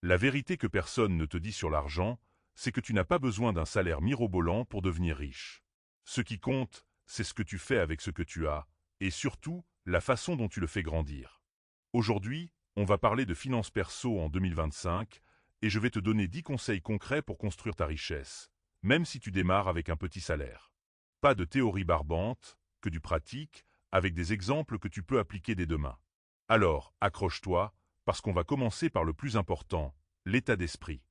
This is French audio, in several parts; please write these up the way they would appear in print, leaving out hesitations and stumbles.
La vérité que personne ne te dit sur l'argent, c'est que tu n'as pas besoin d'un salaire mirobolant pour devenir riche. Ce qui compte, c'est ce que tu fais avec ce que tu as, et surtout, la façon dont tu le fais grandir. Aujourd'hui, on va parler de finances perso en 2025, et je vais te donner 10 conseils concrets pour construire ta richesse, même si tu démarres avec un petit salaire. Pas de théorie barbante, que du pratique, avec des exemples que tu peux appliquer dès demain. Alors, accroche-toi, parce qu'on va commencer par le plus important, l'état d'esprit.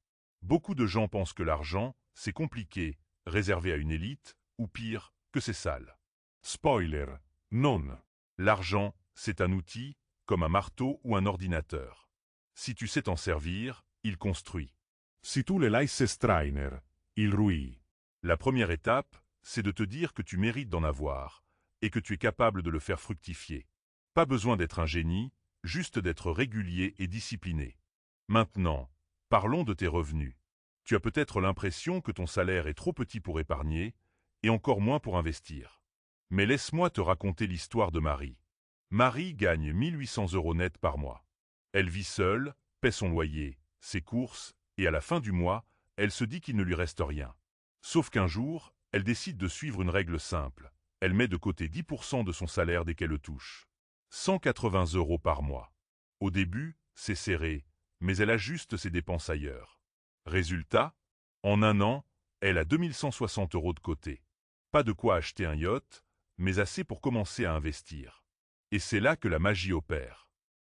Beaucoup de gens pensent que l'argent, c'est compliqué, réservé à une élite, ou pire, que c'est sale. Spoiler, non. L'argent, c'est un outil, comme un marteau ou un ordinateur. Si tu sais t'en servir, il construit. Si tu le laisses trainer, il rouille. La première étape, c'est de te dire que tu mérites d'en avoir, et que tu es capable de le faire fructifier. Pas besoin d'être un génie, juste d'être régulier et discipliné. Maintenant, parlons de tes revenus. Tu as peut-être l'impression que ton salaire est trop petit pour épargner, et encore moins pour investir. Mais laisse-moi te raconter l'histoire de Marie. Marie gagne 1800 € net par mois. Elle vit seule, paie son loyer, ses courses, et à la fin du mois, elle se dit qu'il ne lui reste rien. Sauf qu'un jour, elle décide de suivre une règle simple. Elle met de côté 10% de son salaire dès qu'elle le touche. 180 € par mois. Au début, c'est serré, mais elle ajuste ses dépenses ailleurs. Résultat, en un an, elle a 2160 € de côté. Pas de quoi acheter un yacht, mais assez pour commencer à investir. Et c'est là que la magie opère.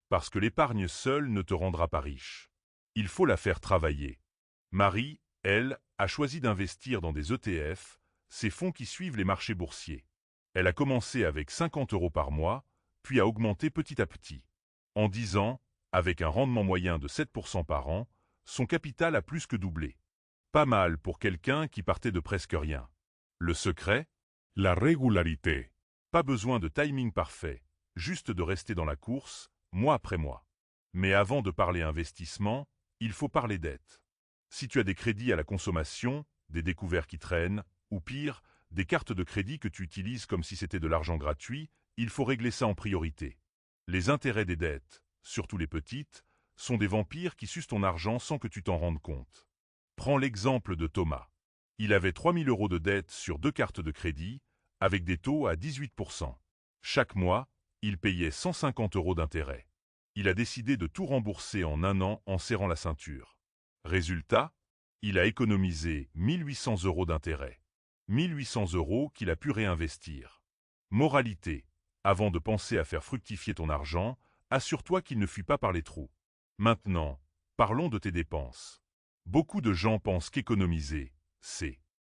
Parce que l'épargne seule ne te rendra pas riche. Il faut la faire travailler. Marie, elle, a choisi d'investir dans des ETF, ces fonds qui suivent les marchés boursiers. Elle a commencé avec 50 € par mois, puis a augmenté petit à petit. En 10 ans, avec un rendement moyen de 7% par an, son capital a plus que doublé. Pas mal pour quelqu'un qui partait de presque rien. Le secret? La régularité. Pas besoin de timing parfait, juste de rester dans la course, mois après mois. Mais avant de parler investissement, il faut parler dette. Si tu as des crédits à la consommation, des découverts qui traînent, ou pire, des cartes de crédit que tu utilises comme si c'était de l'argent gratuit, il faut régler ça en priorité. Les intérêts des dettes, surtout les petites, sont des vampires qui sucent ton argent sans que tu t'en rendes compte. Prends l'exemple de Thomas. Il avait 3000 € de dettes sur 2 cartes de crédit, avec des taux à 18%. Chaque mois, il payait 150 € d'intérêt. Il a décidé de tout rembourser en un an en serrant la ceinture. Résultat, il a économisé 1800 € d'intérêt. 1800 € qu'il a pu réinvestir. Moralité, avant de penser à faire fructifier ton argent, assure-toi qu'il ne fuit pas par les trous. Maintenant, parlons de tes dépenses. Beaucoup de gens pensent qu'économiser, c'est